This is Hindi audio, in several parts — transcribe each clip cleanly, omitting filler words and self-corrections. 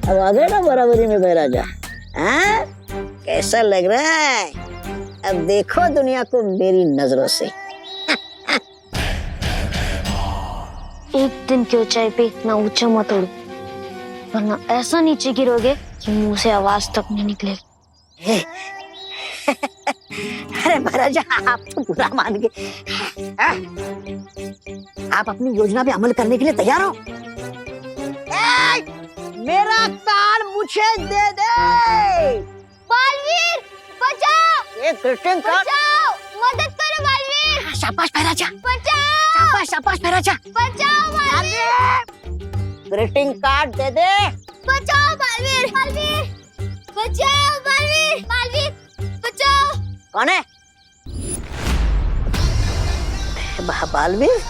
अब आ गए ना बराबरी में बहराजा। हाँ, कैसा लग रहा है? अब देखो दुनिया को मेरी नजरों से। एक दिन की ऊंचाई पे इतना ऊंचा मत उड़ो, वरना ऐसा नीचे गिरोगे कि मुंह से आवाज तक नहीं निकलेगी। अरे महाराजा, आप तो बुरा मान गए। आप अपनी योजना पे अमल करने के लिए तैयार हो? मेरा कार्ड मुझे दे दे। बालवीर बचाओ! ये ग्रीटिंग कार्ड। बचाओ! मदद करो बालवीर! शाबाश महाराजा, बचाओ! शाबाश शाबाश महाराजा। बचाओ बालवीर! ग्रीटिंग कार्ड दे दे। बचाओ बालवीर! बालवीर! बचाओ बालवीर! बालवीर! बचाओ! कौन है? बालवीर?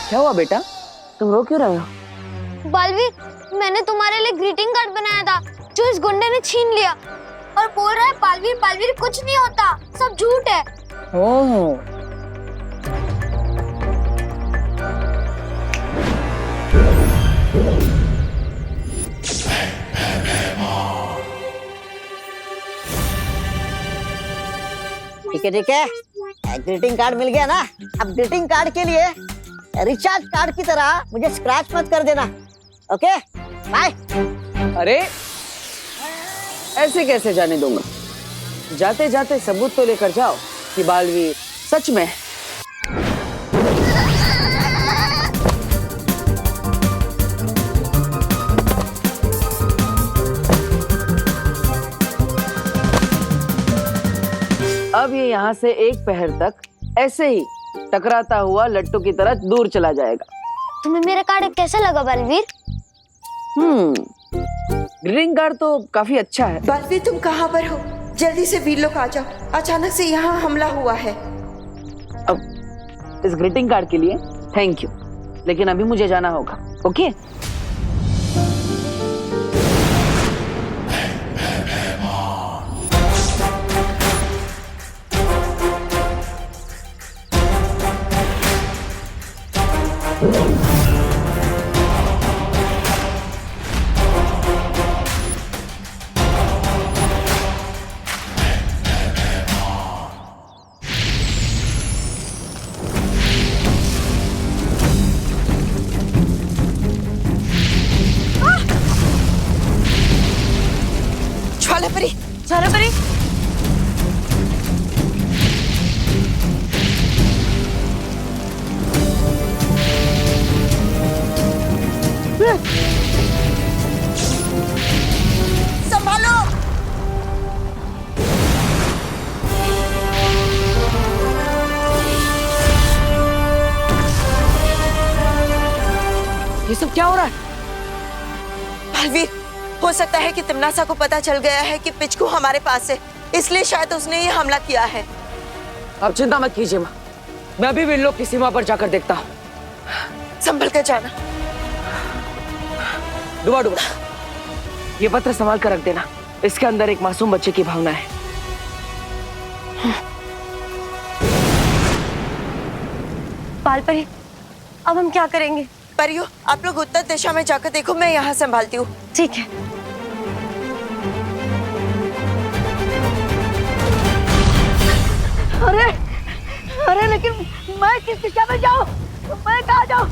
क्या हुआ बेटा, तुम रो क्यों रहे हो? बालवीर, मैंने तुम्हारे लिए ग्रीटिंग कार्ड बनाया था जो इस गुंडे ने छीन लिया और बोल रहा है बालवीर बालवीर कुछ नहीं होता, सब झूठ है। ओह, ठीक है, ग्रीटिंग कार्ड मिल गया ना। अब ग्रीटिंग कार्ड के लिए रिचार्ज कार्ड की तरह मुझे स्क्रैच मत कर देना। Okay, bye. अरे ऐसे कैसे जाने दूंगा? जाते जाते सबूत तो लेकर जाओ कि बालवीर सच में। अब ये यहाँ से एक पहर तक ऐसे ही टकराता हुआ लट्टू की तरह दूर चला जाएगा। तुम्हें मेरा कार्ड कैसा लगा बालवीर? ग्रीटिंग कार्ड तो काफी अच्छा है। बालवीर, तुम कहाँ पर हो? जल्दी से वीर लोग आ जाओ, अचानक से यहाँ हमला हुआ है। अब इस ग्रीटिंग कार्ड के लिए थैंक यू, लेकिन अभी मुझे जाना होगा। ओके? ज्वालापरी, ज्वालापरी! संभालो! ये सब क्या हो रहा है? बालवीर, हो सकता है कि तिमनासा को पता चल गया है कि पिचकू हमारे पास है, इसलिए शायद उसने ये हमला किया है। अब चिंता मत कीजिए माँ, मैं अभी भी इन लोग की सीमा पर जाकर देखता हूँ। संभल कर जाना। डुबा डुबा, ये पत्र संभाल कर रख देना, इसके अंदर एक मासूम बच्चे की भावना है। बालपरी, अब हम क्या करेंगे? परियो, आप लोग उत्तर दिशा में जाकर देखो, मैं यहाँ संभालती हूँ। ठीक है। अरे अरे, लेकिन मैं किस दिशा में जाऊं? मैं कहाँ जाऊं?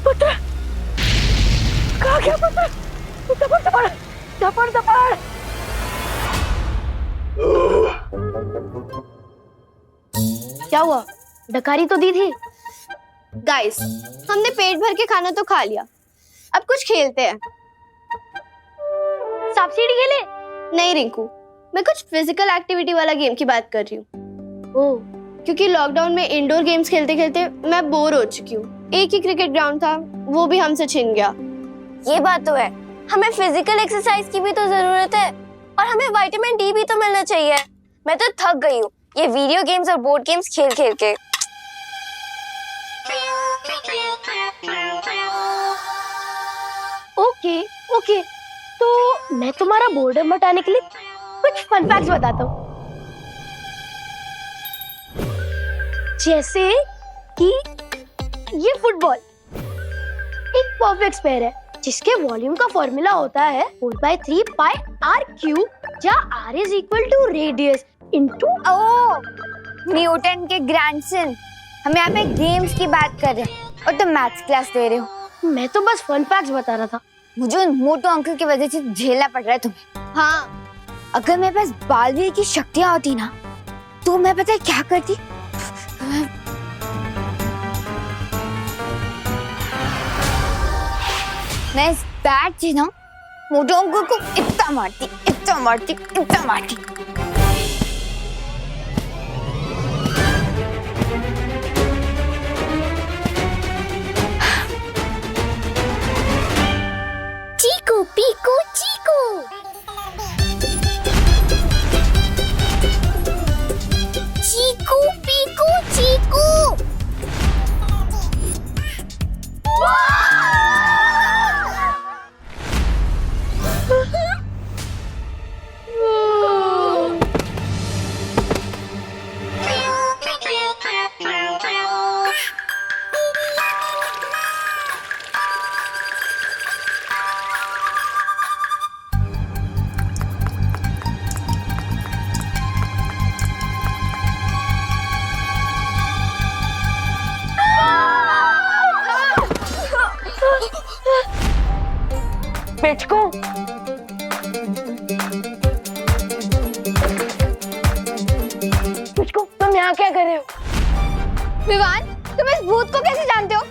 पुत्र, कहाँ गया पुत्र? दपड़ दपड़ दपड़ दपड़। क्या हुआ? डकारी तो दी थी। गाइस, हमने पेट भर के खाना तो खा लिया, अब कुछ खेलते हैं। सांप सीढ़ी खेले? नहीं रिंकू, मैं कुछ फिजिकल एक्टिविटी वाला गेम की बात कर रही हूँ। ओह, क्योंकि लॉकडाउन में इंडोर गेम्स खेलते खेलते मैं बोर हो चुकी हूँ। एक ही क्रिकेट ग्राउंड था, वो भी हमसे छिन गया। ये बात तो है, हमें फिजिकल एक्सरसाइज की भी तो जरूरत है और हमें विटामिन डी भी तो मिलना चाहिए। मैं तो थक गई हूँ ये वीडियो गेम्स और बोर्ड गेम्स खेल खेल के। ओके ओके, तो मैं तुम्हारा बोर्डम हटाने के लिए कुछ फन फैक्ट्स बताता हूँ। जैसे कि ये फुटबॉल एक परफेक्ट स्क्वायर है जिसके वॉल्यूम का फॉर्मूला होता है 4/3 पाई r क्यूब, जहाँ r is equal to radius into. Newton के ग्रैंडसन। हम यहाँ पे गेम्स की बात कर रहे हैं और तुम मैथ्स क्लास दे रहे हो। मैं तो बस फन फैक्ट्स बता रहा था। मुझे उन मोटू अंकल की वजह से झेलना पड़ रहा है तुम्हें। हाँ, अगर मेरे पास बालवीर की शक्तियां होती ना तो मैं पता है क्या करती। मैं इस बैट से ना मोटू अंकल को इतना मारती, इतना मारती, इतना मारती। चीकू पीकू चीकू। चीकू पीकू चीकू। पिचकू, पिचकू तुम यहाँ क्या कर रहे हो? विवान, तुम इस भूत को कैसे जानते हो?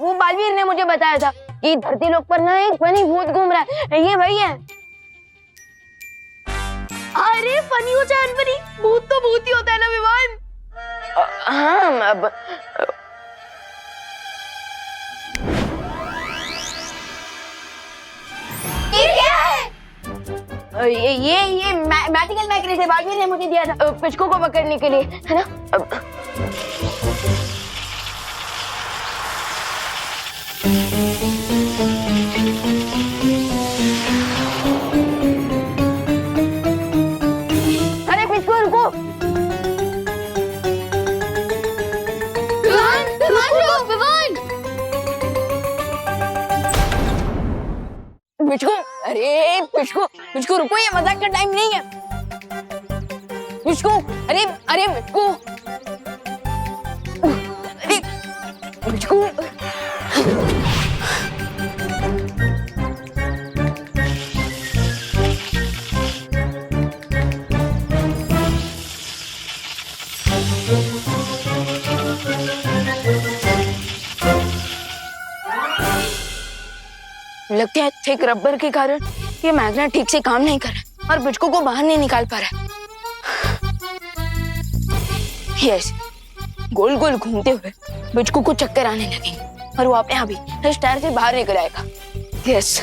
वो बालवीर ने मुझे बताया था कि धरती लोक पर ना एक फनी भूत घूम रहा है। ये वही है। अरे फनी हो चाहे अनफनी, भूत तो भूत ही होता है ना विवान। हाँ, अब ये मैजिकल मैकेनिज्म है, बालवीर ने मुझे दिया था पिचकू को पकड़ने के लिए, है ना? अरे पिचकू रुको। पिचकू, अरे पिचकू, पिचकू रुको, ये मजाक का टाइम नहीं है। पिचकू, अरे अरे पिचकू, अरे पिचकू। लगता है थिक रबर के कारण ये मैग्नेट ठीक से काम नहीं कर रहा और पिचकू को बाहर नहीं निकाल पा रहा। यस, गोल गोल घूमते हुए पिचकू को चक्कर आने लगेंगे और वो अपने आप ही इस टायर से बाहर निकल आएगा। यस,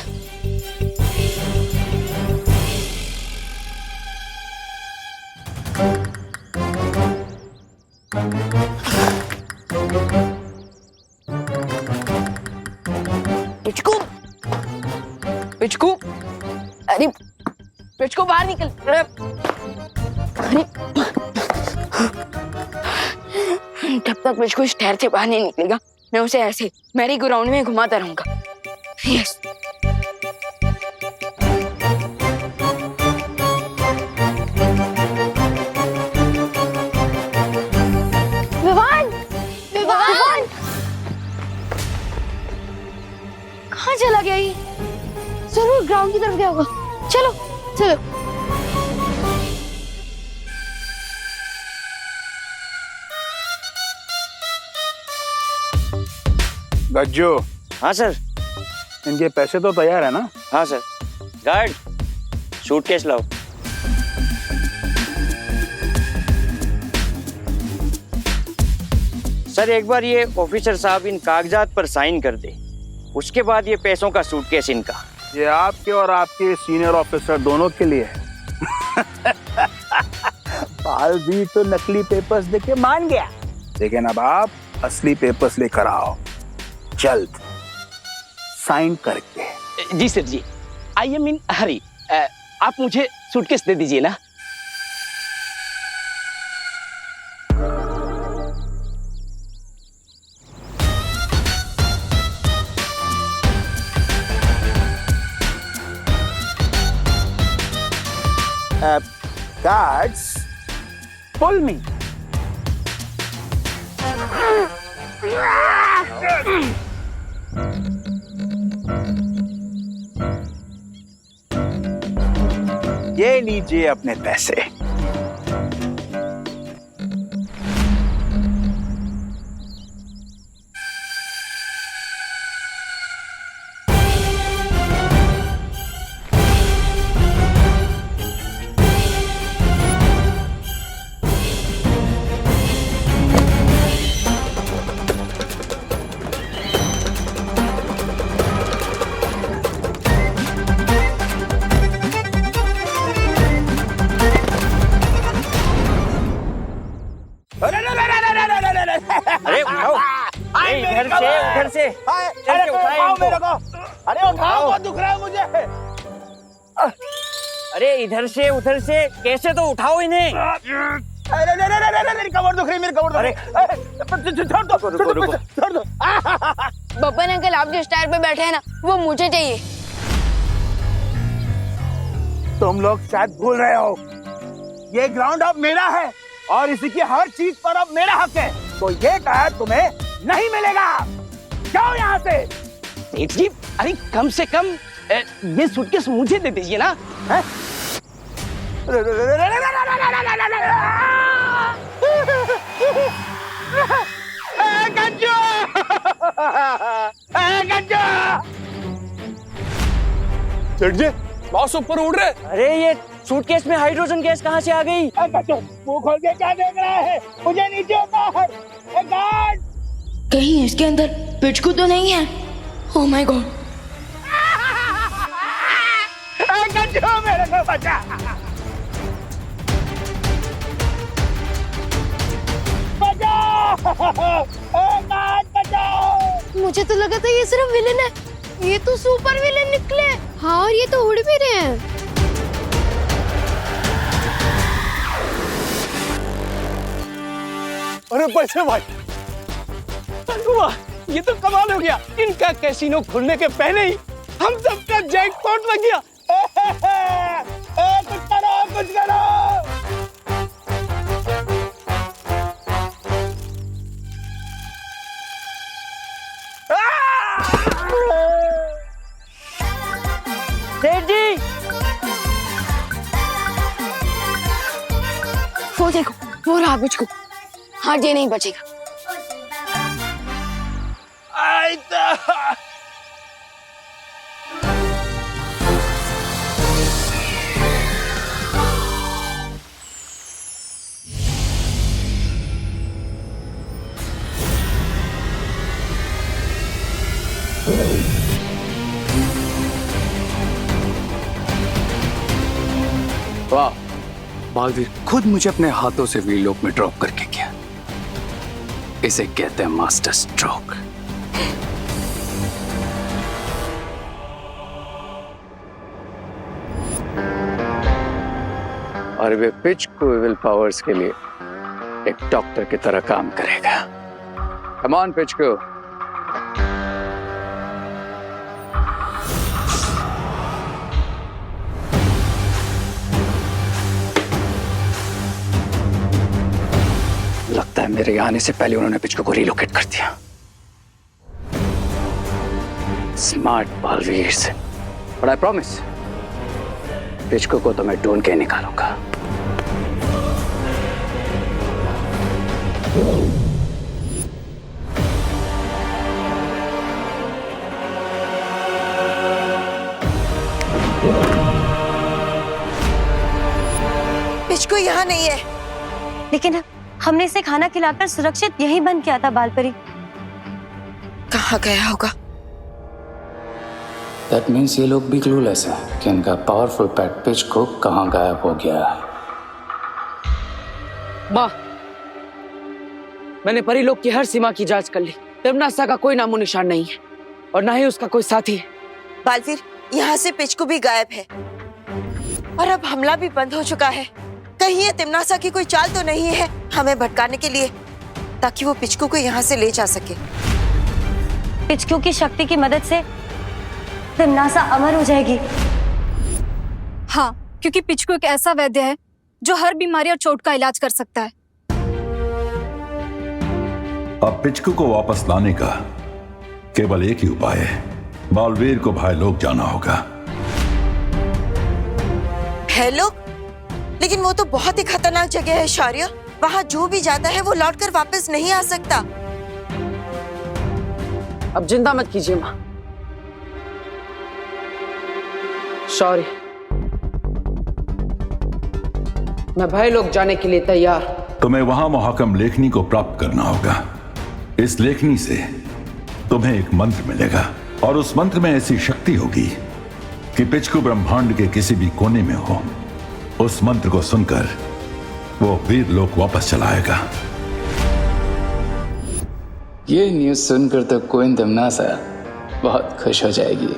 पिचकू, पिचकू, अरे पिचकू बाहर निकल। अरे जब तक पिचकू इस टायर से बाहर नहीं निकलेगा मैं उसे ऐसे मैरी गो राउंड में घुमाता रहूंगा। यस, विवान, विवान, कहाँ चला गया ये? जरूर ग्राउंड की तरफ गया होगा। चलो चलो। गज्जू, हाँ सर। इनके पैसे तो तैयार है ना? हाँ सर। गार्ड, सूटकेस लाओ। सर एक बार ये ऑफिसर साहब इन कागजात पर साइन कर दे, उसके बाद ये पैसों का सूटकेस इनका। ये आपके और आपके सीनियर ऑफिसर दोनों के लिए है। बालवीर तो नकली पेपर्स देके मान गया, लेकिन अब आप असली पेपर्स लेकर आओ जल्द, साइन करके। जी सर जी, आई एम इन हरी। आप मुझे सूटकेस दे दीजिए ना। Guards, pull me. ये लीजिए अपने पैसे। अरे उठाओ, इधर से चल के उठाओ इनको। अरे उठाओ, बहुत दुख रहा है मुझे। अरे इधर से उधर से कैसे तो उठाओ इन्हें। अरे मेरी कमर दुख रही, मेरी कमर दुख रही। छोड़ दो, छोड़ दो। बब्बन अंकल आप जिस टायर पे बैठे हैं ना, वो मुझे चाहिए। तुम लोग शायद भूल रहे हो, ये ग्राउंड अब मेरा है और इसी की हर चीज पर अब मेरा हक है, तो ये टायर तुम्हें नहीं मिलेगा। जाओ यहाँ से। सेठ जी, अरे कम से कम ये सूटकेस मुझे दे दीजिए ना। हैं? गंजू! गंजू! सेठ जी, बॉस ऊपर उड़ रहे। अरे ये सूटकेस में हाइड्रोजन गैस कहाँ से आ गई? मुंह खोल के क्या देख रहा है? मुझे नीचे उतार। गार्ड! कहीं इसके अंदर पिचकू तो नहीं है? Oh my God. गंजू, मेरे को बचा। बचाओ! गार्ड बचाओ! मुझे तो लगा था ये सिर्फ विलेन है, ये तो सुपर विलेन निकले। हाँ, और ये तो उड़ भी रहे हैं। अरे पैसे भाई, वाह, ये तो कमाल हो गया। इनका कैसीनो खुलने के पहले ही हम सबका जैकपॉट लग गया। कुछ करो, कुछ करो। सेठ जी, वो देखो, वो रहा पिचकू। हाँ, ये नहीं बचेगा। वाह, बालवीर खुद मुझे अपने हाथों से व्हीलोक में ड्रॉप करके गया। इसे कहते हैं मास्टर स्ट्रोक। और वे पिच को विल पावर्स के लिए एक डॉक्टर की तरह काम करेगा। कम ऑन पिच को। लगता है मेरे आने से पहले उन्होंने पिचको को रिलोकेट कर दिया। स्मार्ट बालवीर से। बट आई प्रॉमिस, पिचको को तो मैं ढूंढ के निकालूंगा। पिचको यहाँ नहीं है। लेकिन अब हमने इसे खाना खिलाकर सुरक्षित यहीं बंद किया था बालपरी। कहाँ गया होगा? दैट मीन्स ये लोग भी क्लूलेस हैं कि इनका पावरफुल पेट पिचकू कहाँ गायब हो गया है। माँ, मैंने परीलोक की हर सीमा की जांच कर ली। तिम्नासा का कोई नामो निशान नहीं है और ना ही उसका कोई साथी है। बालवीर, यहाँ से पिचकू भी गायब है और अब हमला भी बंद हो चुका है। कहीं ये तिम्नासा की कोई चाल तो नहीं है हमें भटकाने के लिए, ताकि वो पिचकू को यहाँ से ले जा सके। पिचकू की शक्ति की मदद से तिम्नासा अमर हो जाएगी। हाँ, क्योंकि पिचकू एक ऐसा वैद्य है जो हर बीमारी और चोट का इलाज कर सकता है। अब पिचकू को वापस लाने का केवल एक ही उपाय है, बालवीर को भाईलोक जाना होगा। भाईलोक? लेकिन वो तो बहुत ही खतरनाक जगह है शौर्य। वहाँ जो भी जाता है वो लौटकर वापस नहीं आ सकता। अब चिंता मत कीजिए माँ। शौर्य, मैं भाईलोक जाने के लिए तैयार। तुम्हें वहां मुहकम लेखनी को प्राप्त करना होगा। इस लेखनी से तुम्हें एक मंत्र मिलेगा और उस मंत्र में ऐसी शक्ति होगी कि पिचकू ब्रह्मांड के किसी भी कोने में हो, उस मंत्र को सुनकर वो वीर लोक वापस चला आएगा। ये न्यूज सुनकर तो क्वीन तिम्नासा बहुत खुश हो जाएगी।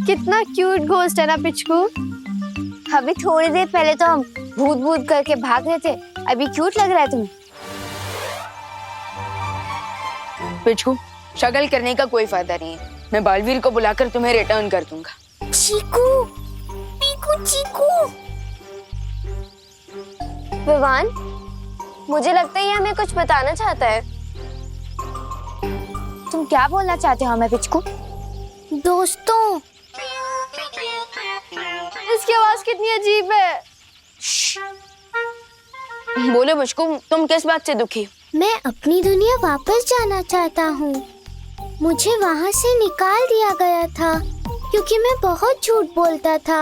कितना क्यूट घोस्ट है ना पिचकू। अभी थोड़ी देर पहले तो हम भूत भूत करके भाग रहे थे, अभी क्यूट लग रहा है तुम्हें। पिचकू, शगल करने का कोई फायदा नहीं है। मैं बालवीर को बुलाकर तुम्हें रिटर्न कर दूंगा। चीकू, पीकू, चीकू। विवान, मुझे लगता है ये हमें कुछ बताना चाहता है। तुम क्या बोलना चाहते हो हमें पिचकू? दोस्तों। इसकी आवाज कितनी अजीब है। बोलो पिचकू, तुम किस बात से दुखी हो? मैं अपनी दुनिया वापस जाना चाहता हूँ। मुझे वहाँ से निकाल दिया गया था क्योंकि मैं बहुत झूठ बोलता था।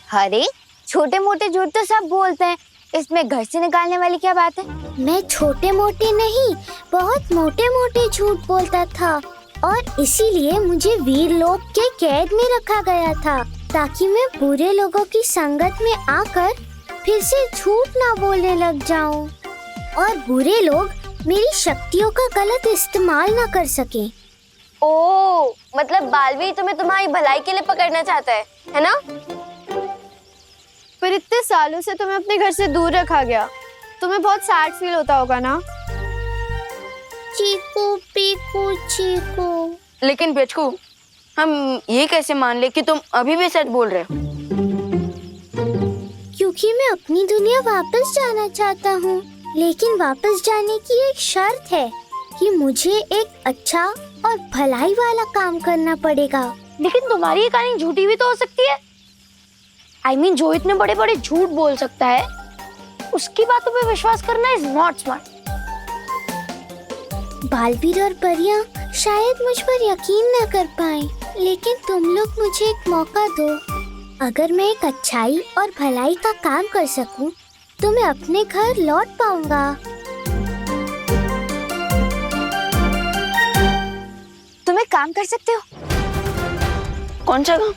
अरे छोटे मोटे झूठ तो सब बोलते हैं, इसमें घर से निकालने वाली क्या बात है? मैं छोटे मोटे नहीं, बहुत मोटे मोटे झूठ बोलता था और इसीलिए मुझे वीर लोक के कैद में रखा गया था, ताकि मैं बुरे लोगों की संगत में आकर फिर से झूठ ना बोलने लग जाऊं और बुरे लोग मेरी शक्तियों का गलत इस्तेमाल ना कर सके। ओ, मतलब बालवीर तुम्हें तुम्हारी भलाई के लिए पकड़ना चाहता है ना? पर इतने सालों से तुम्हें अपने घर से दूर रखा गया, तुम्हें बहुत सैड फील होता होगा ना? चीकू, पीकू, चीकू। लेकिन पिचकू, हम ये कैसे मान ले कि तुम अभी भी सच बोल रहे हो? क्योंकि मैं अपनी दुनिया वापस जाना चाहता हूँ, लेकिन वापस जाने की एक शर्त है कि मुझे एक अच्छा और भलाई वाला काम करना पड़ेगा। लेकिन तुम्हारी ये कहानी झूठी भी तो हो सकती है। I mean, जो इतने बड़े बड़े झूठ बोल सकता है, उसकी बातों पे विश्वास करना इज नॉट स्मार्ट। बालवीर और परियां शायद मुझ पर यकीन न कर पाए, लेकिन तुम लोग मुझे एक मौका दो। अगर मैं एक अच्छाई और भलाई का काम कर सकूं, तो मैं अपने घर लौट पाऊंगा। तुम एक काम कर सकते हो। कौन सा काम?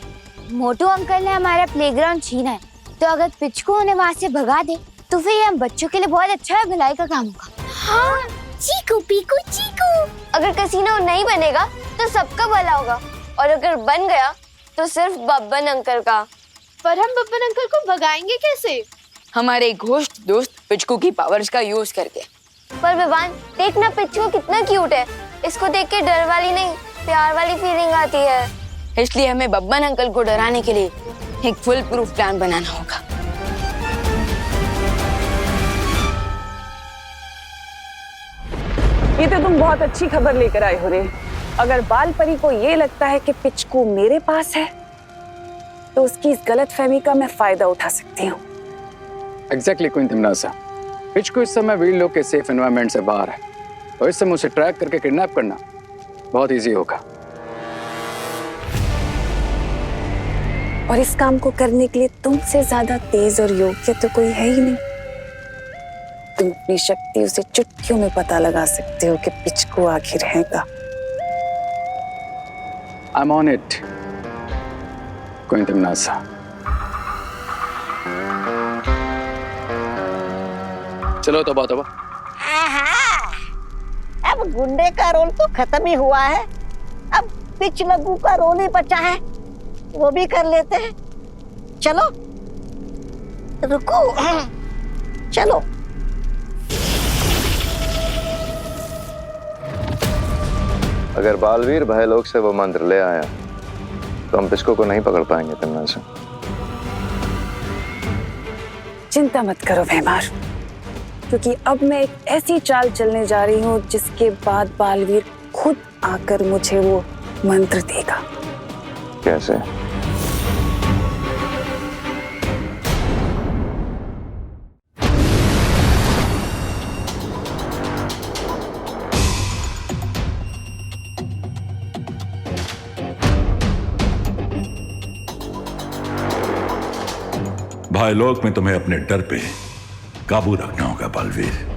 मोटू अंकल ने हमारा प्लेग्राउंड छीना है, तो अगर पिचकू उन्हें वहाँ से भगा दे, तो फिर ये हम बच्चों के लिए बहुत अच्छा है, भलाई का काम होगा। हाँ, चीकू, पीकू, चीकू। अगर कैसीनो नहीं बनेगा तो सबका भला होगा, और अगर बन गया तो सिर्फ बब्बन अंकल का। पर हम बब्बन अंकल को भगाएंगे कैसे? हमारे घोस्ट दोस्त पिचकू की पावर्स का यूज करके। पर विवान, देखना पिचकू कितना क्यूट है। इसको देख के डर वाली नहीं, प्यार वाली फीलिंग आती है। इसलिए हमें बब्बन अंकल को डराने के लिए एक फुल प्रूफ प्लान बनाना होगा। ये तो तुम बहुत अच्छी खबर लेकर आए हो रे। अगर बालपरी को ये लगता है कि पिचकू मेरे पास है, तो उसकी इस गलतफहमी का मैं फायदा उठा सकती हूँ। एग्जैक्टली क्वीन तिम्नासा, पिचकू इस समय वीर लोक के सेफ एनवायरनमेंट से बाहर है और इससे मुझे ट्रैक करके किडनैप करना बहुत इजी होगा। और इस काम को करने के लिए तुमसे ज्यादा तेज और योग्य तो कोई है ही नहीं। तुम अपनी शक्तियों से चुटकियों में पता लगा सकते हो कि पिचकू आखिर है कहाँ। I'm on it, Queen Timnasa. चलो तोबा तोबा। अब गुंडे का रोल तो खत्म ही हुआ है, अब पिच लगू का रोल ही बचा है, वो भी कर लेते हैं। चलो रुको, चलो। अगर बालवीर भयलोक से वो मंत्र ले आया तो हम पिचकू को नहीं पकड़ पाएंगे तिम्नासा। चिंता मत करो भैमार, क्योंकि अब मैं एक ऐसी चाल चलने जा रही हूँ जिसके बाद बालवीर खुद आकर मुझे वो मंत्र देगा। कैसे? भाईलोक में तुम्हें अपने डर पे काबू रखना होगा बालवीर।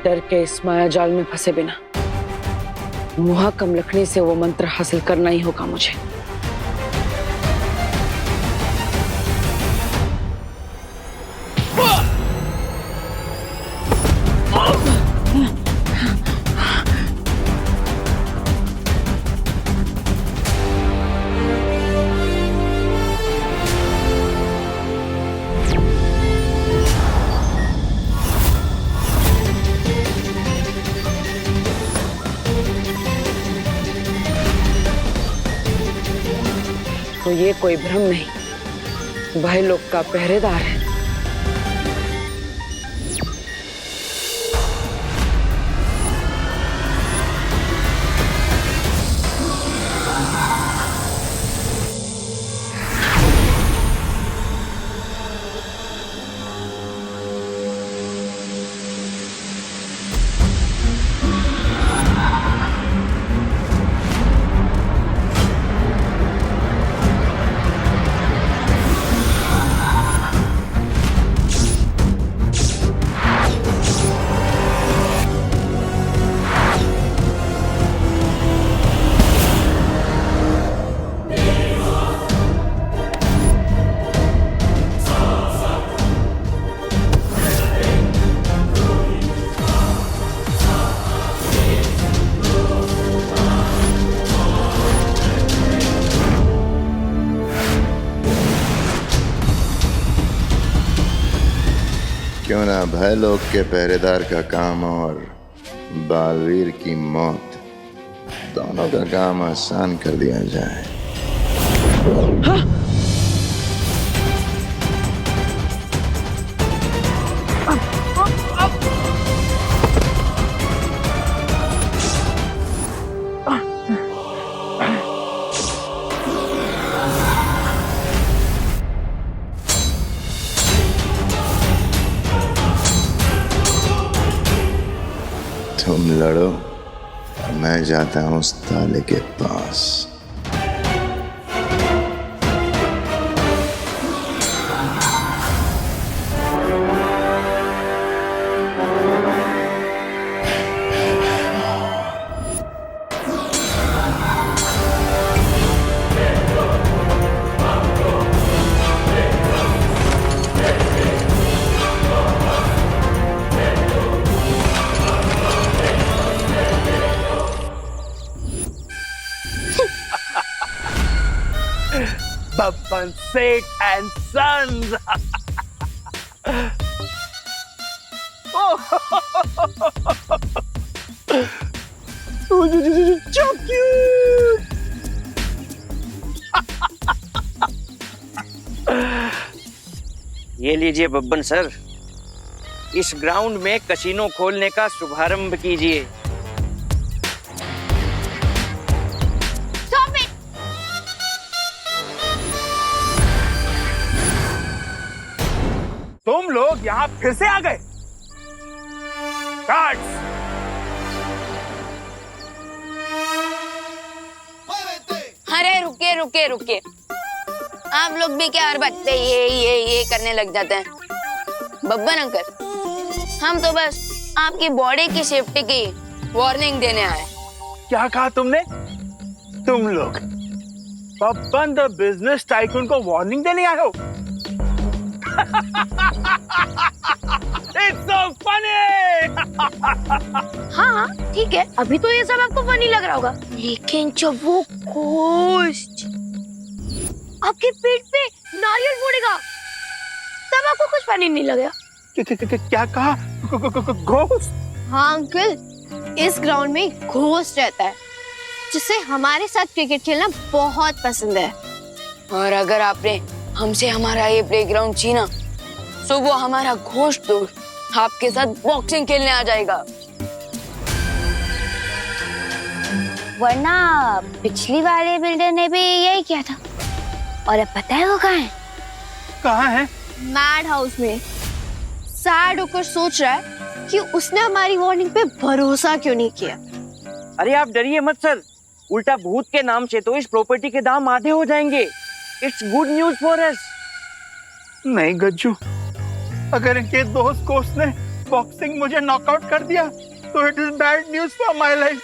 डर के इस माया जाल में फंसे बिना मुहा कम लखनी से वो मंत्र हासिल करना ही होगा मुझे। तो ये कोई भ्रम नहीं, भाईलोक का पहरेदार है। क्यों ना भयलोक के पहरेदार का काम और बालवीर की मौत, दोनों का काम आसान कर दिया जाए। तुम लड़ो, मैं जाता हूं उस ताले के पास। Babban Seth and Sons. So cute. ये लीजिए बब्बन सर, इस ग्राउंड में कसिनो खोलने का शुभारंभ कीजिए। तुम लोग यहाँ फिर से आ गए? गार्ड्स! अरे रुके रुके रुके, आप लोग भी क्या हर बात पे ये करने लग जाते हैं। बब्बन अंकल, हम तो बस आपकी बॉडी की सेफ्टी की वार्निंग देने आए। क्या कहा तुमने? तुम लोग बब्बन द बिजनेस टाइकून को वार्निंग देने आए हो? It's so funny! हाँ ठीक है, अभी तो ये सब आपको फनी लग रहा होगा, लेकिन जब वो घोस्ट आपके पेट पे नारियल फोड़ेगा तब आपको कुछ फनी नहीं लगेगा। क्या कहा? घोस्ट? हाँ अंकल, इस ग्राउंड में घोस्ट रहता है जिसे हमारे साथ क्रिकेट खेलना बहुत पसंद है। और अगर आपने हमसे हमारा ये प्लेग्राउंड छीना तो वो हमारा घोस्ट दोस्त आपके साथ बॉक्सिंग खेलने आ जाएगा। वरना पिछली वाले बिल्डर ने भी यही किया था। और अब पता है वो कहाँ है? कहाँ है? मैड हाउस में। सैड होकर सोच रहा है कि उसने हमारी वार्निंग पे भरोसा क्यों नहीं किया। अरे आप डरिए मत सर, उल्टा भूत के नाम से तो इस प्रॉपर्टी के दाम आधे हो जाएंगे। It's good news for us. नहीं गज्जू, अगर इनके दोस्त कोच ने बॉक्सिंग मुझे नॉकआउट कर दिया तो it is bad news for my life.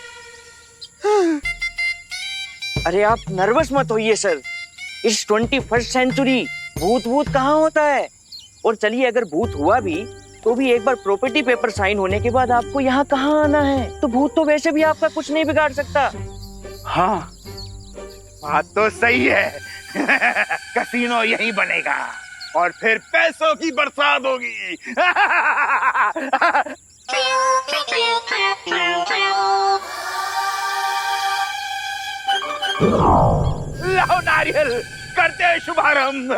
अरे आप नर्वस मत होइए सर, इस 21st सेंचुरी भूत कहाँ होता है। और चलिए, अगर भूत हुआ भी तो भी एक बार प्रॉपर्टी पेपर साइन होने के बाद आपको यहाँ कहाँ आना है। तो भूत तो वैसे भी आपका कुछ नहीं बिगाड़ सकता। हाँ, बात तो सही है। कसिनो यहीं बनेगा और फिर पैसों की बरसात होगी। लाओ नारियल, करते हैं शुभारंभ।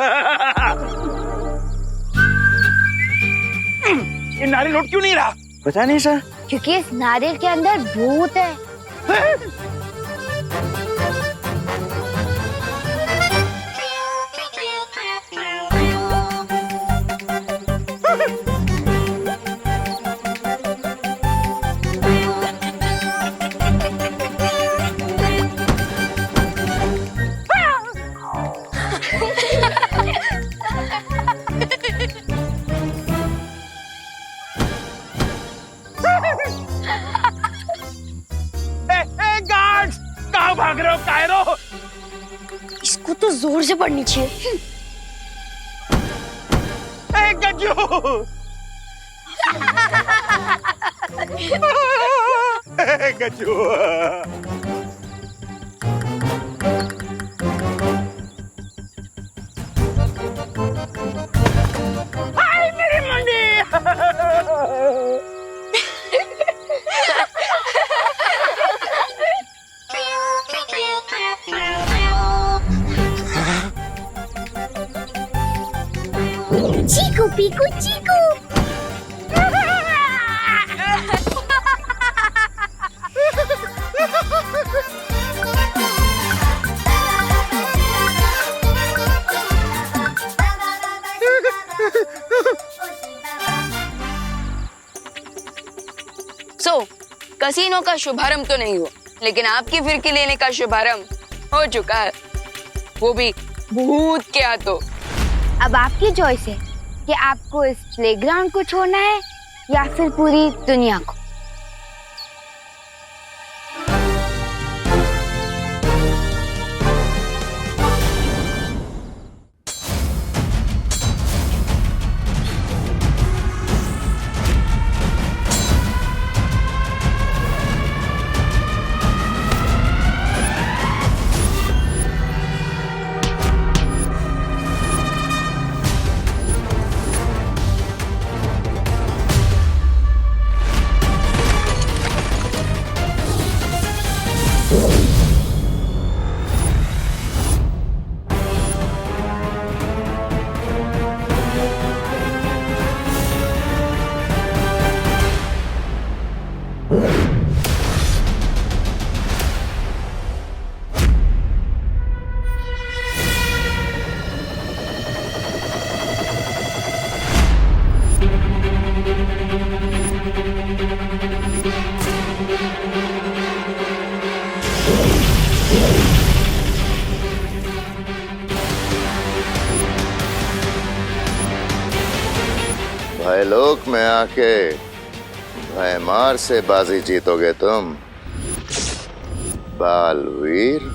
ये नारियल लौट क्यों नहीं रहा? पता नहीं सर। क्योंकि इस नारियल के अंदर भूत है। गार्ड्स, कहाँ भाग रहे हो कायरो? इसको तो जोर से पड़नी चाहिए। गज्जू! गज्जू! हाय मेरी मंडी! पीकू चीकू। कसीनो का शुभारंभ तो नहीं हुआ, लेकिन आपकी फिरकी लेने का शुभारंभ हो चुका है, वो भी भूत के हाथों। अब आपकी चॉइस है कि आपको इस प्लेग्राउंड को छोड़ना है या फिर पूरी दुनिया को। भयलोक में आके भयमार से बाजी जीतोगे तुम बालवीर।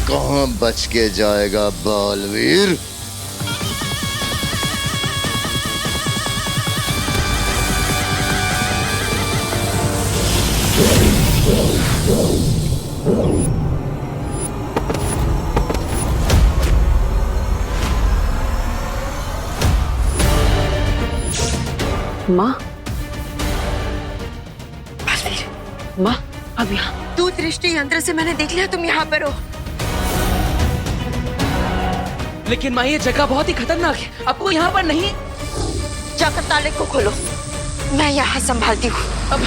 कहाँ बच के जाएगा बालवीर। माँ, माँ, अब यहाँ। तू दृष्टि यंत्र से मैंने देख लिया तुम यहाँ पर हो। लेकिन माँ, ये जगह बहुत ही खतरनाक है, आपको यहाँ पर नहीं। जाकर ताले को खोलो, मैं यहाँ संभालती हूँ। अब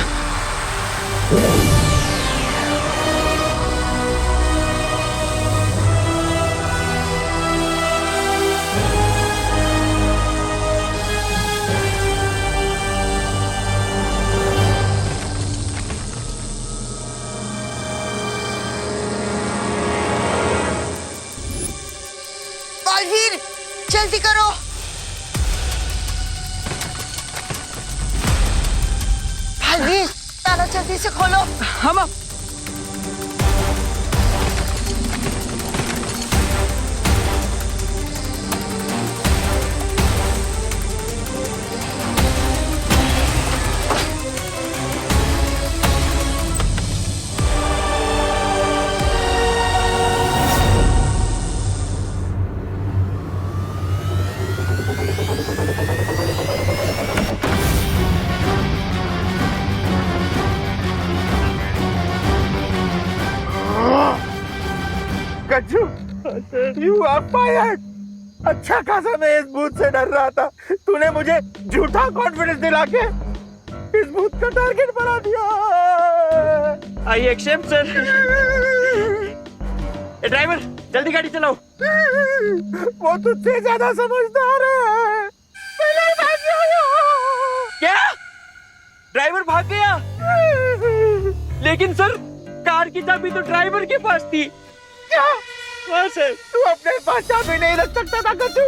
बालवीर, जल्दी करो। बालवीर, ताला जल्दी से खोलो। हम गज्जू, you are fired। अच्छा खासा मैं इस भूत से डर रहा था, तूने मुझे झूठा कॉन्फिडेंस दिला के इस भूत का टारगेट बना दिया। I accept sir. ड्राइवर जल्दी गाड़ी चलाओ। वो तुझसे ज्यादा समझदार है। क्या ड्राइवर भाग गया? लेकिन सर कार की चाबी तो ड्राइवर के पास थी। क्या? हाँ सर। तू अपने पास चाबी नहीं रख सकता था कचू।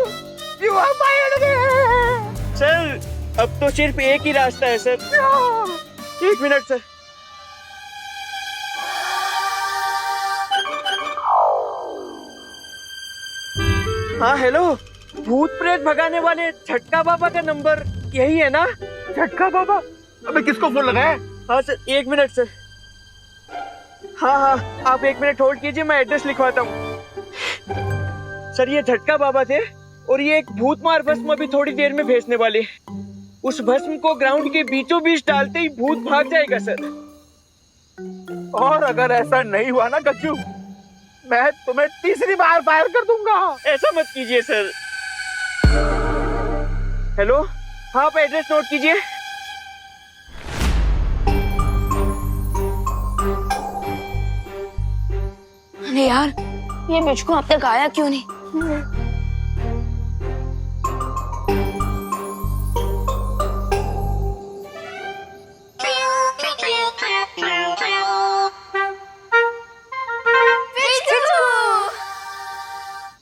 You are fired again। Sir अब तो सिर्फ एक ही रास्ता है सर। एक मिनट सर। हाँ हेलो, भूत प्रेत भगाने वाले झटका बाबा का नंबर यही है ना? झटका बाबा? अबे किसको फोन लगाया? हाँ सर एक मिनट सर। हाँ हाँ आप एक मिनट होल्ड कीजिए, मैं एड्रेस लिखवाता हूँ। सर ये झटका बाबा थे और ये एक भूत मार भस्म अभी थोड़ी देर में भेजने वाले। उस भस्म को ग्राउंड के बीचों बीच डालते ही भूत भाग जाएगा सर। और अगर ऐसा नहीं हुआ ना कच्चू, मैं तुम्हें तीसरी बार फायर कर दूंगा। ऐसा मत कीजिए सर। हेलो हाँ आप एड्रेस नोट कीजिए। अरे यार ये पिचकू अब तक आया क्यों नहीं?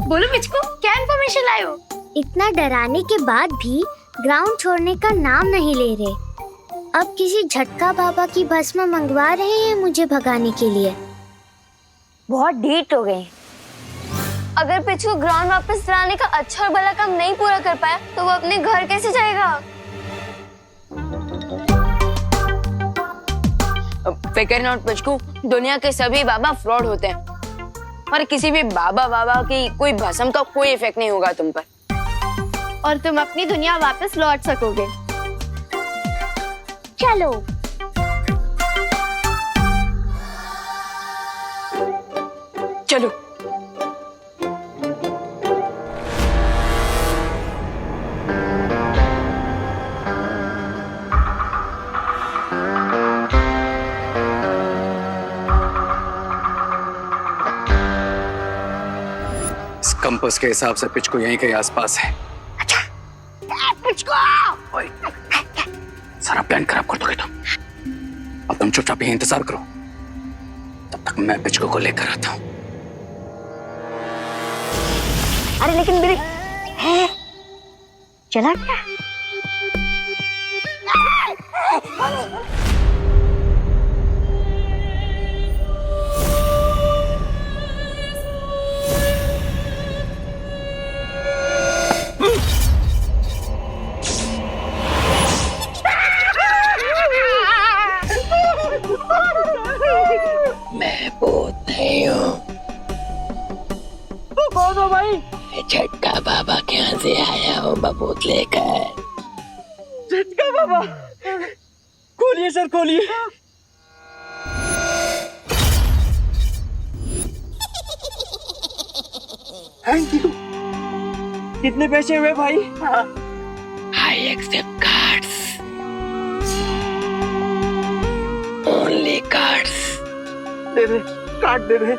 बोलो पिचकू क्या इन्फॉर्मेशन लाए हो? इतना डराने के बाद भी ग्राउंड छोड़ने का नाम नहीं ले रहे। अब किसी झटका बाबा की भस्म मंगवा रहे हैं मुझे भगाने के लिए। बहुत ढीठ हो गई। अगर पिचकू ग्राउंड वापस लाने का अच्छा और भला काम नहीं पूरा कर पाया तो वो अपने घर कैसे जाएगा? फिकर नॉट पिचकू, दुनिया के सभी बाबा फ्रॉड होते हैं और किसी भी बाबा की कोई भस्म का कोई इफेक्ट नहीं होगा तुम पर और तुम अपनी दुनिया वापस लौट सकोगे। चलो चलो। इस कंपास के हिसाब से पिचकू यहीं के आसपास है। ओए, सारा प्लान खराब कर दोगे तुम। अब तुम चुपचाप यहीं इंतजार करो, तब तक मैं पिचकू को लेकर आता हूँ। अरे लेकिन मेरे है चला क्या? मैं भूत नहीं हूँ। कौन हो भाई? झटका बाबा के यहाँ से आया हूँ बबूत लेकर। झटका बाबा? खोलिए सर खोलिए। Thank you. कितने पैसे हुए भाई? I accept cards, only cards. दे दे कार्ड दे दे।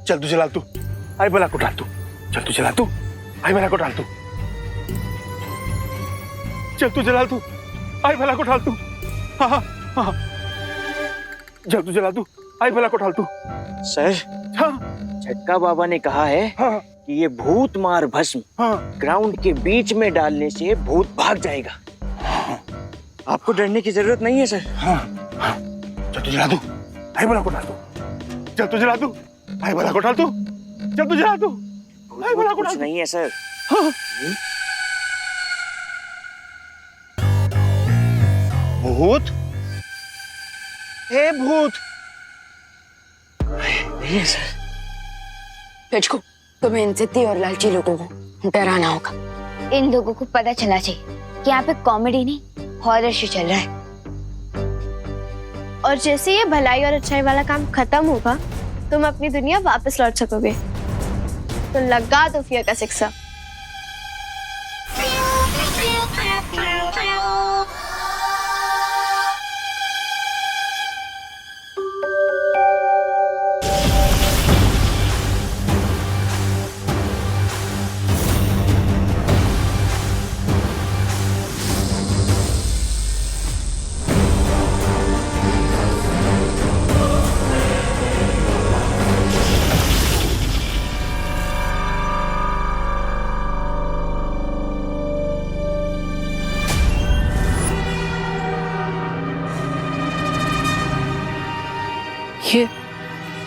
चल तू चला तू, आई भला को डाल तू। चल तू चला तू, आई भला को डाल तू। चल तू चला तू, आई भला को डाल तू। हाँ हाँ हाँ चल तू चला तू, आई भला को डाल तू। सर हाँ झटका बाबा ने कहा है हाँ कि ये भूत मार भस्म ग्राउंड के बीच में डालने से भूत भाग जाएगा। आपको डरने की जरूरत नहीं है सर। हाँ हाँ चल तू चला तू, आई भला को डाल तू। चल तू चला तू, आई भला को डाल तू। चल तू चला तू, आई भला को डाल कुछ तू। नहीं है सर। हाँ। भूत? हे भूत? नहीं है सर। पिचकू तुम्हें इन जिद्दी और लालची लोगों को डराना होगा। इन लोगों को पता चला चाहिए कि यहाँ पे कॉमेडी नहीं हॉरर शो चल रहा है। और जैसे ये भलाई और अच्छाई वाला काम खत्म होगा तुम अपनी दुनिया वापस लौट सकोगे। तो लगा दो फियर का शिक्षा।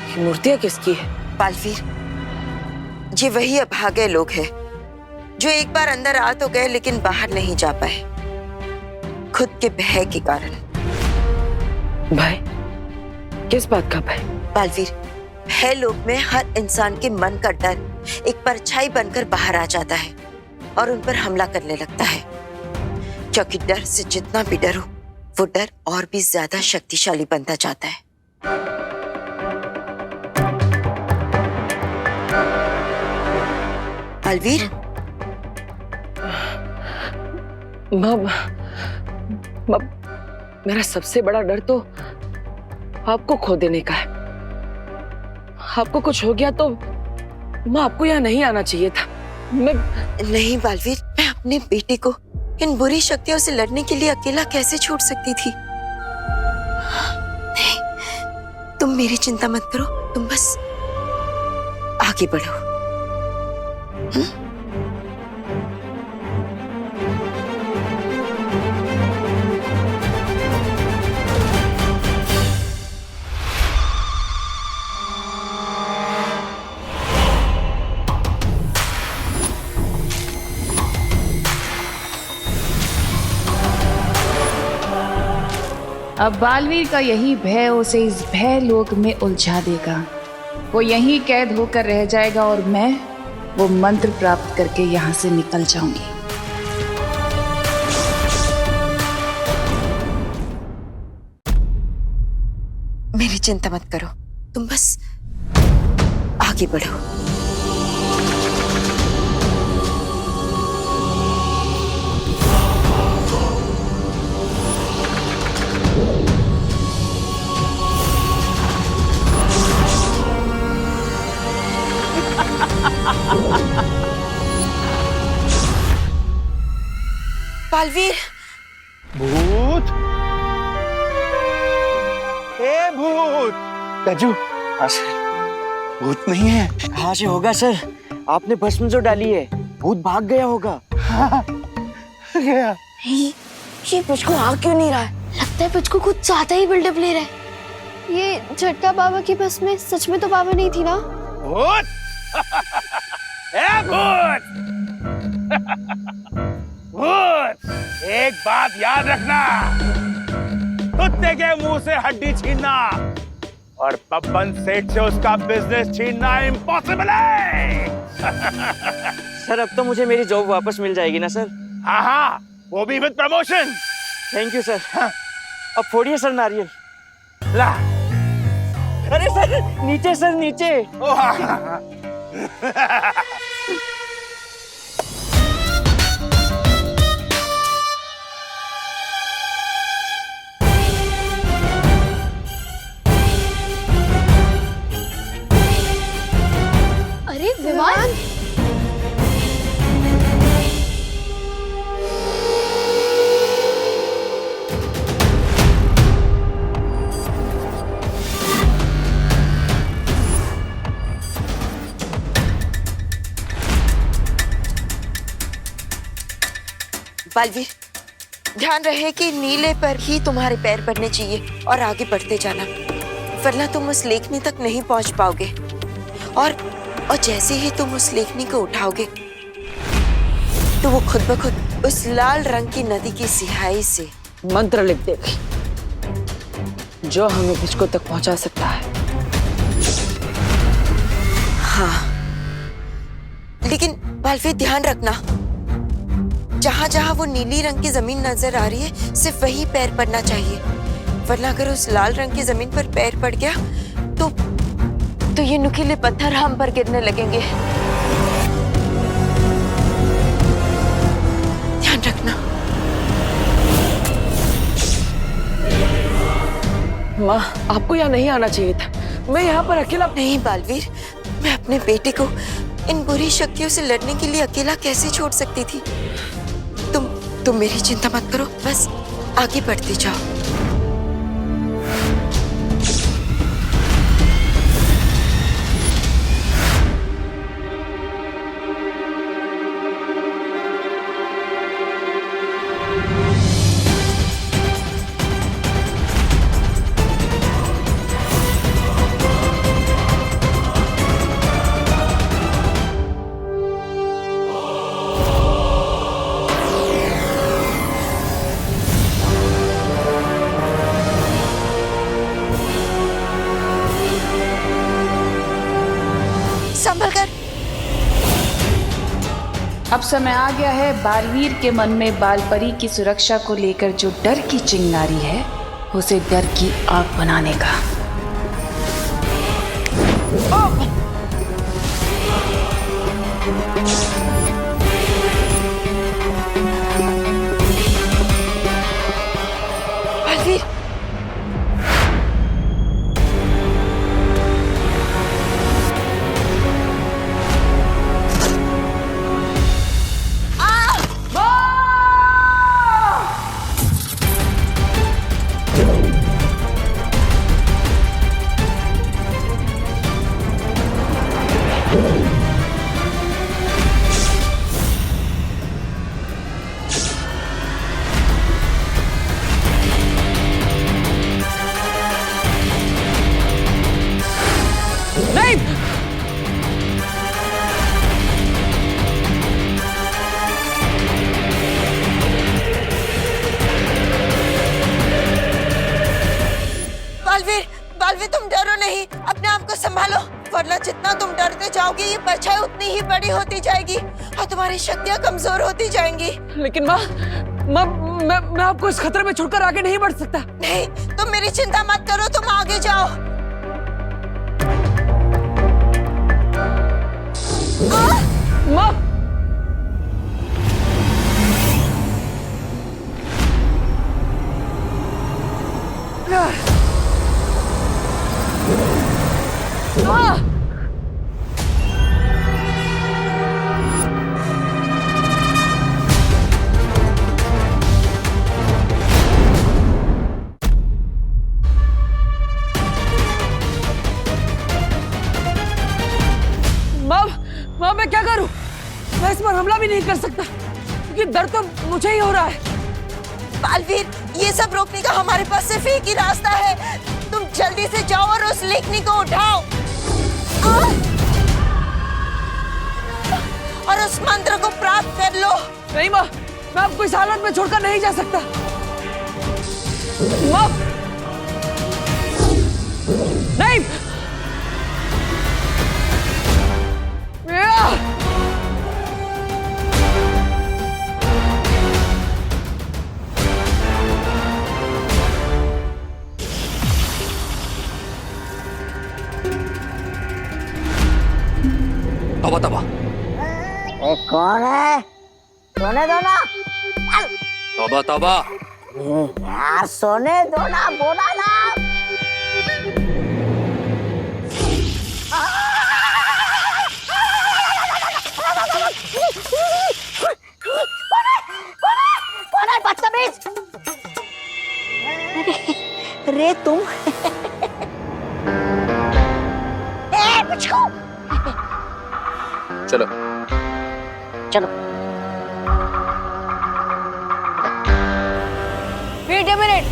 ये मूर्तियां किसकी है? बालवीर, ये वही अभागे लोग हैं जो एक बार अंदर आ तो गए लेकिन बाहर नहीं जा पाए, खुद के भय के कारण। भय? किस बात का भय? बालवीर, भय लोग में हर इंसान के मन का डर एक परछाई बनकर बाहर आ जाता है और उन पर हमला करने लगता है, क्योंकि डर से जितना भी डरो वो डर और भी ज्यादा शक्तिशाली बनता जाता है। बालवीर, मेरा सबसे बड़ा डर तो आपको खो देने का है। आपको कुछ हो गया तो माँ, आपको यहाँ नहीं आना चाहिए था। नहीं बालवीर, मैं अपने बेटे को इन बुरी शक्तियों से लड़ने के लिए अकेला कैसे छोड़ सकती थी? नहीं, तुम मेरी चिंता मत करो, तुम बस आगे बढ़ो। अब बालवीर का यही भय उसे इस भय लोक में उलझा देगा। वो यहीं कैद होकर रह जाएगा और मैं वो मंत्र प्राप्त करके यहाँ से निकल जाऊंगी। मेरी चिंता मत करो, तुम बस आगे बढ़ो। बालवीर, भूत, ए भूत। गजू, हाँ सर, भूत नहीं है। कहाँ से होगा सर? आपने भस्म जो डाली है, भूत भाग गया होगा। हाँ, गया। ये पिचकू आ क्यों नहीं रहा है? लगता है पिचकू कुछ ज्यादा ही बिल्डअप ले रहा है। ये झटका बाबा की बस में सच में तो बाबा नहीं थी ना? भूत, ए भूत, भूत, एक बात याद रखना, कुत्ते के मुंह से हड्डी छीनना और बब्बन सेठ से उसका बिजनेस छीनना इम्पॉसिबल है। सर, अब तो मुझे मेरी जॉब वापस मिल जाएगी ना सर? हाँ हाँ, वो भी with promotion. Thank you sir. अब फोड़िए सर नारियल। ला। अरे सर, नीचे सर, नीचे। अरे विमान, बालवीर, ध्यान रहे कि नीले पर ही तुम्हारे पैर पड़ने चाहिए और आगे बढ़ते जाना, वरना तुम उस लेखनी तक नहीं पहुंच पाओगे। और जैसे ही तुम उस लेखनी को उठाओगे तो वो खुद ब खुद उस लाल रंग की नदी की सिहाई से मंत्र लिख देगी जो हमें पिचको तक पहुंचा सकता है। हाँ, लेकिन बालवीर ध्यान रखना, जहां जहां वो नीली रंग की जमीन नजर आ रही है सिर्फ वही पैर पड़ना चाहिए, वरना अगर उस लाल रंग की जमीन पर पैर पड़ गया तो ये नुकीले पत्थर हम पर गिरने लगेंगे। ध्यान रखना। माँ, आपको यहाँ नहीं आना चाहिए था। मैं यहाँ पर अकेला नहीं बालवीर, मैं अपने बेटे को इन बुरी शक्तियों से लड़ने के लिए अकेला कैसे छोड़ सकती थी? तुम मेरी चिंता मत करो, बस आगे बढ़ते जाओ। संभल कर। अब समय आ गया है बालवीर के मन में बालपरी की सुरक्षा को लेकर जो डर की चिंगारी है उसे डर की आग बनाने का। बालवीर, बालवीर, बालवीर, तुम डरो नहीं, अपने आप को संभालो, वरना जितना तुम डरते जाओगे ये परछाई उतनी ही बड़ी होती जाएगी और तुम्हारी शक्तियां कमजोर होती जाएंगी। लेकिन माँ, मैं आपको इस खतरे में छोड़कर आगे नहीं बढ़ सकता। नहीं, तुम मेरी चिंता मत करो, तुम आगे जाओ। माँ, माँ, मैं क्या करूं? मैं इस पर हमला भी नहीं कर सकता क्योंकि दर्द तो मुझे ही हो रहा है। बालवीर, ये सब रोकने का हमारे पास सिर्फ एक ही रास्ता है, तुम जल्दी से जाओ और उस लेखनी को उठाओ और उस मंत्र को प्राप्त कर लो। नहीं माँ, मैं आपको इस हालत में छोड़कर नहीं जा सकता। माँ, नहीं। तबा तबा, कौन है? सोने दो ना। तबा तबा, यार सोने दो ना, बोला ना। कौन है बदतमीज? रे तुम पिचकू, चलो चलो। वेट अ मिनट,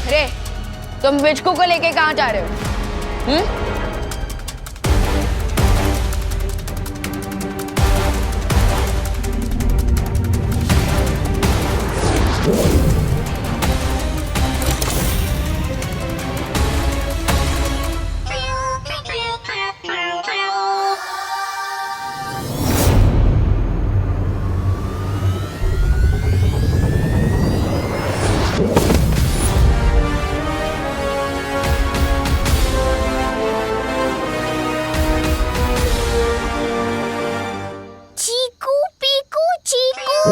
अरे तुम पिचकू को लेके कहाँ जा रहे हो? चीकू पीकू चीकू।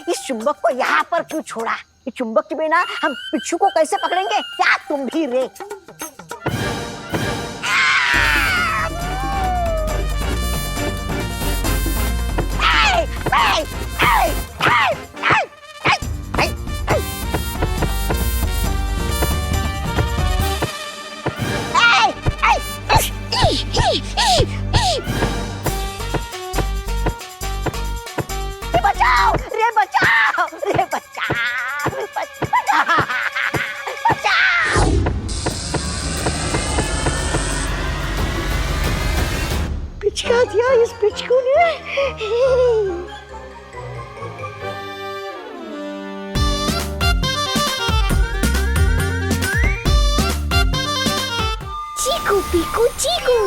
इस चुंबक को यहाँ पर क्यों छोड़ा? इस चुंबक के बिना हम पिच्छू को कैसे पकड़ेंगे? क्या तुम भी रे? दिया इस पिचकू ने। चीकू पीकू चीकू।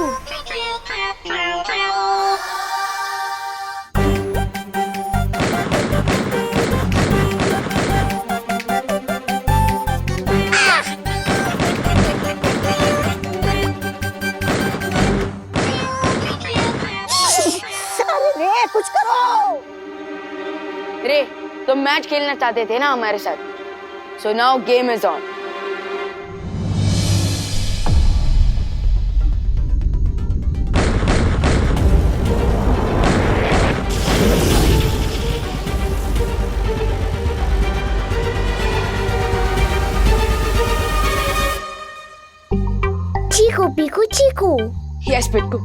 रे कुछ करो। रे तुम मैच खेलना चाहते थे ना हमारे साथ, so now game is on. Chiku Piku Chiku. Yes Pittu,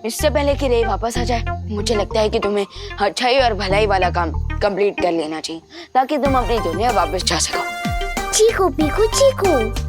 इससे पहले कि रे वापस आ जाए, मुझे लगता है कि तुम्हें अच्छाई और भलाई वाला काम कंप्लीट कर लेना चाहिए ताकि तुम अपनी दुनिया वापस जा सको। चीकू पीकू चीकू।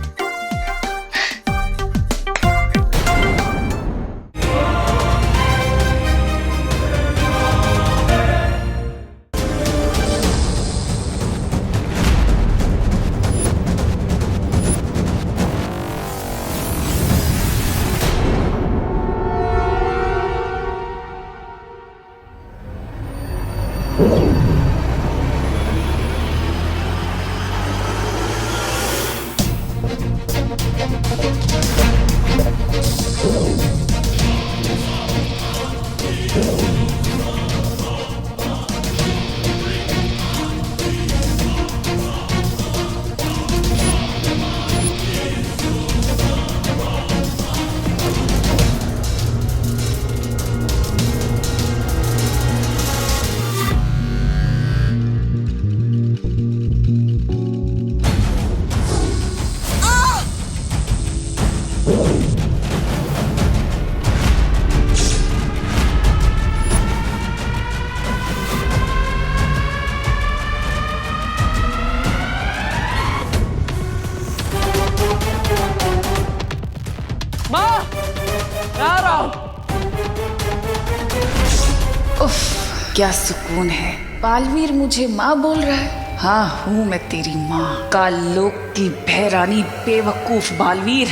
क्या सुकून है। बालवीर मुझे माँ बोल रहा है। हाँ हूँ मैं तेरी माँ, कालोक की भैरानी बेवकूफ बालवीर।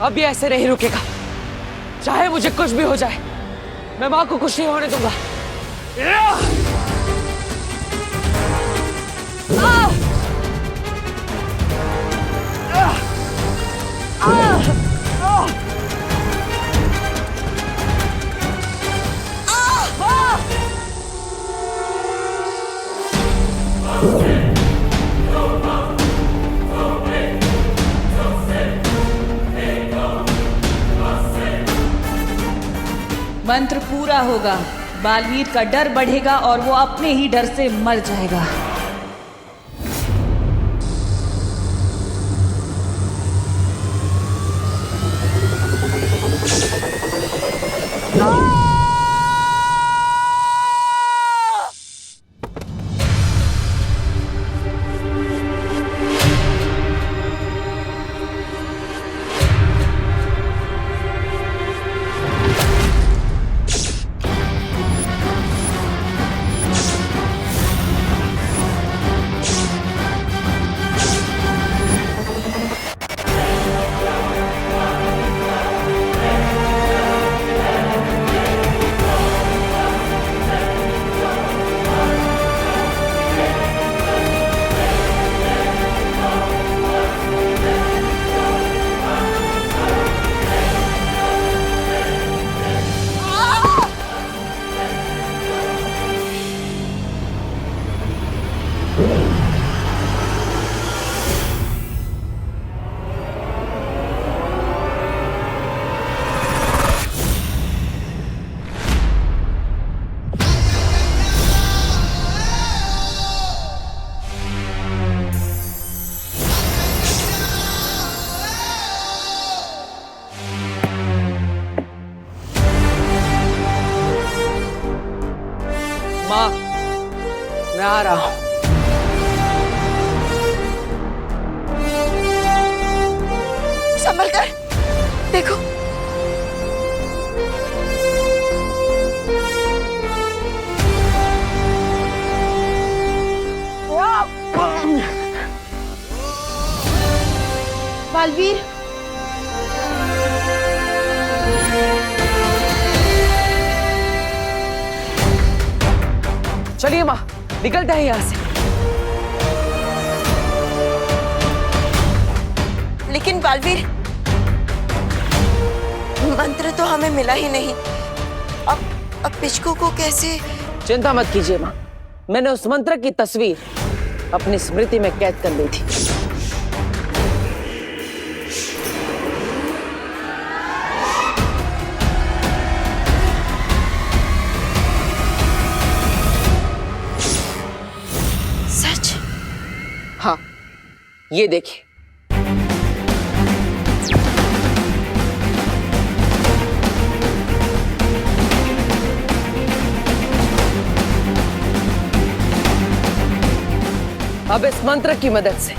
अब ये ऐसे नहीं रुकेगा, चाहे मुझे कुछ भी हो जाए, मैं माँ को कुछ नहीं होने दूंगा। मंत्र पूरा होगा, बालवीर का डर बढ़ेगा और वो अपने ही डर से मर जाएगा। माँ, मैं आ रहा हूँ। संभल कर देखो। बालवीर। चलिए माँ, निकलते हैं यहाँ से। लेकिन बालवीर, मंत्र तो हमें मिला ही नहीं। अब पिचकू को कैसे? चिंता मत कीजिए माँ, मैंने उस मंत्र की तस्वीर अपनी स्मृति में कैद कर ली थी। सच? हाँ, ये देखिए। अब इस मंत्र की मदद से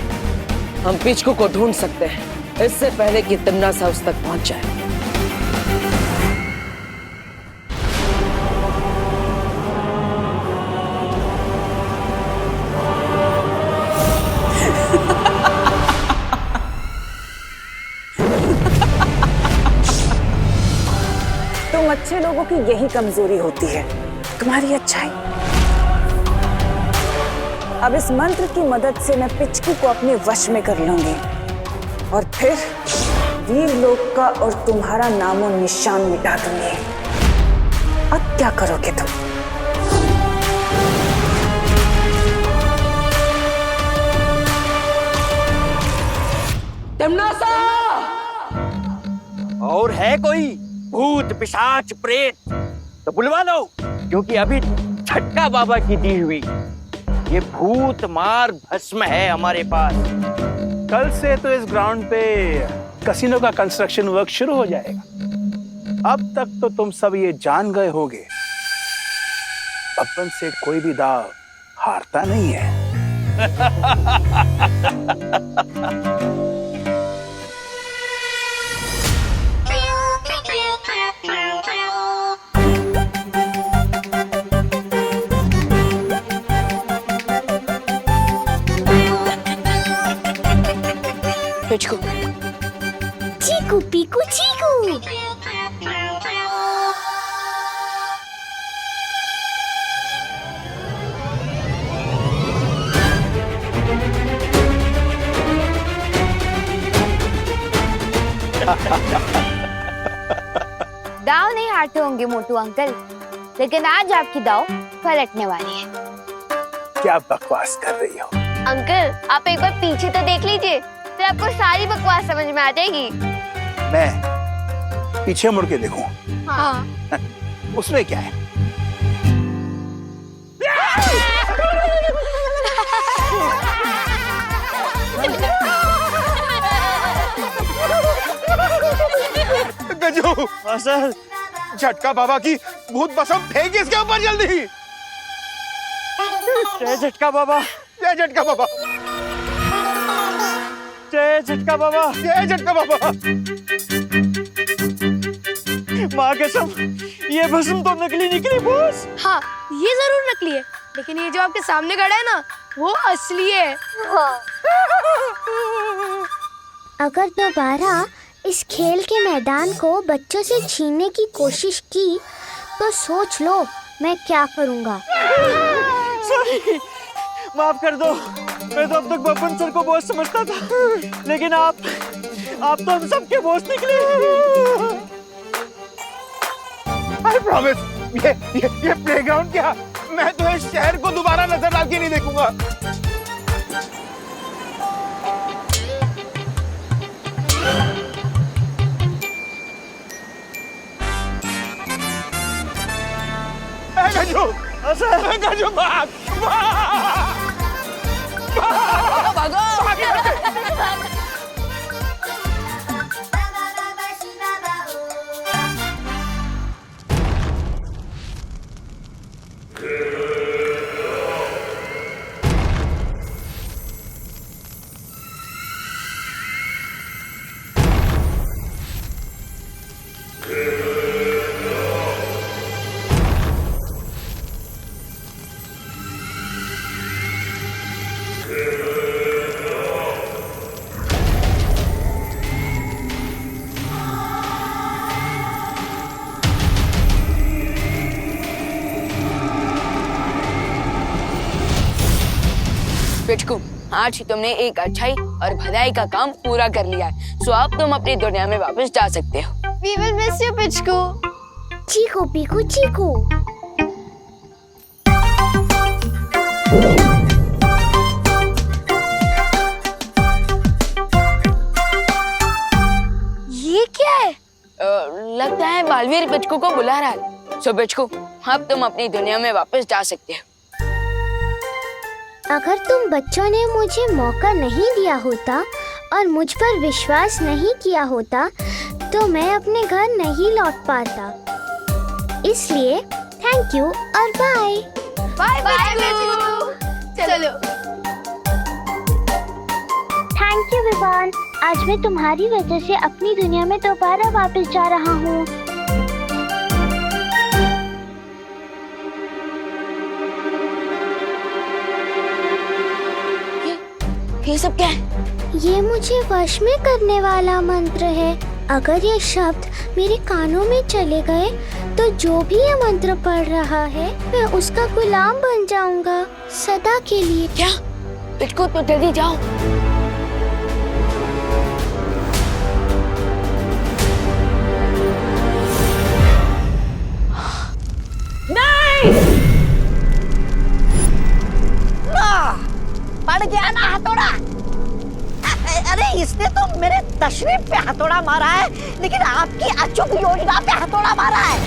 हम पिचकू को ढूंढ सकते हैं, इससे पहले कि तिमनासा उस तक पहुंच जाए। तुम अच्छे लोगों की यही कमजोरी होती है, तुम्हारी अच्छाई। अब इस मंत्र की मदद से मैं पिचकू को अपने वश में कर लूंगी और फिर वीर लोक का और तुम्हारा नामो निशान मिटा दूंगी। अब क्या करोगे तुम? तिमनासा! और है कोई भूत पिशाच प्रेत तो बुलवा लो, क्योंकि अभी छटका बाबा की दी हुई ये भूत मार भस्म है हमारे पास। कल से तो इस ग्राउंड पे कसिनो का कंस्ट्रक्शन वर्क शुरू हो जाएगा। अब तक तो तुम सब ये जान गए होगे, बब्बन से कोई भी दाव हारता नहीं है। पिचकू, चीकू पीकू चीकू। दाव नहीं हारते होंगे मोटू अंकल, लेकिन आज आपकी दाव पलटने वाली है। क्या बकवास कर रही हो? अंकल, आप एक बार पीछे तो देख लीजिए, फिर आपको सारी बकवास समझ में आ जाएगी। मैं पीछे मुड़ के देखूं? हाँ। उसमें क्या है? गजू, सर, झटका बाबा की भूत बसम फेंकी इसके ऊपर जल्दी। जय झटका बाबा, जय झटका बाबा, जय झटका बाबा, जय झटका बाबा। माँ कसम, ये भस्म तो नकली निकली बॉस। हाँ, ये जरूर नकली है, लेकिन ये जो आपके सामने खड़ा है ना, वो असली है। अगर दोबारा इस खेल के मैदान को बच्चों से छीनने की कोशिश की तो सोच लो मैं क्या करूँगा। सॉरी, माफ कर दो। मैं तो अब तक बब्बन सर को बॉस समझता था, लेकिन आप तो हम सबके बॉस निकले। I promise, ये प्लेग्राउंड क्या, मैं तो इस शहर को दोबारा नजर डाल के नहीं देखूंगा। गजू, भाग, पिचकू, आज तुमने एक अच्छाई और भलाई का काम पूरा कर लिया है, सो अब तुम अपनी दुनिया में वापस जा सकते हो। We will miss you, पिचकू। चीकू पीकू चीकू। ये क्या है? लगता है बालवीर पिचकू को बुला रहा है। सो पिचकू, अब तुम अपनी दुनिया में वापस जा सकते हो। अगर तुम बच्चों ने मुझे मौका नहीं दिया होता और मुझ पर विश्वास नहीं किया होता तो मैं अपने घर नहीं लौट पाता। इसलिए थैंक यू और बाय। Bye bye Pichku. चलो। थैंक यू विवान, आज मैं तुम्हारी वजह से अपनी दुनिया में दोबारा वापस जा रहा हूँ। ये सब क्या है? ये मुझे वश में करने वाला मंत्र है। अगर ये शब्द मेरे कानों में चले गए तो जो भी ये मंत्र पढ़ रहा है मैं उसका गुलाम बन जाऊंगा सदा के लिए। क्या? पिचकू तो जल्दी जाओ। पड़ गया ना हथौड़ा। अरे इसने तो मेरे तशरीफ पे हथौड़ा मारा है, लेकिन आपकी अचूक योजना पे हथौड़ा मारा है।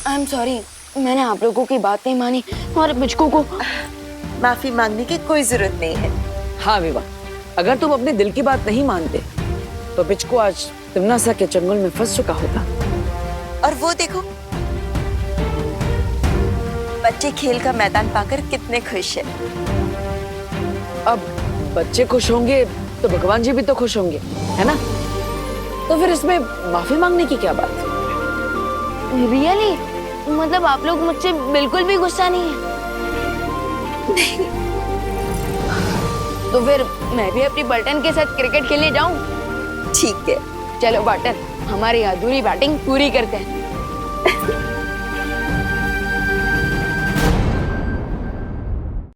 आई एम सॉरी, मैंने आप लोगों की बात नहीं मानी और पिचकू को माफी मांगने की कोई जरूरत नहीं है। हाँ विवा, अगर तुम अपने दिल की बात नहीं मानते तो पिचकू आज तिमनासा के जंगल में फंस चुका होता। और वो देखो, बच्चे खेल का मैदान पाकर कितने खुश हैं। अब बच्चे खुश होंगे तो भगवान जी भी तो खुश होंगे, है ना? तो फिर इसमें माफी मांगने की क्या बात? रियली? मतलब आप लोग मुझसे बिल्कुल भी गुस्सा नहीं है? तो फिर मैं भी अपनी बटन के साथ क्रिकेट खेलने जाऊं? ठीक है, चलो बटन, हमारी अधूरी बैटिंग पूरी करते हैं।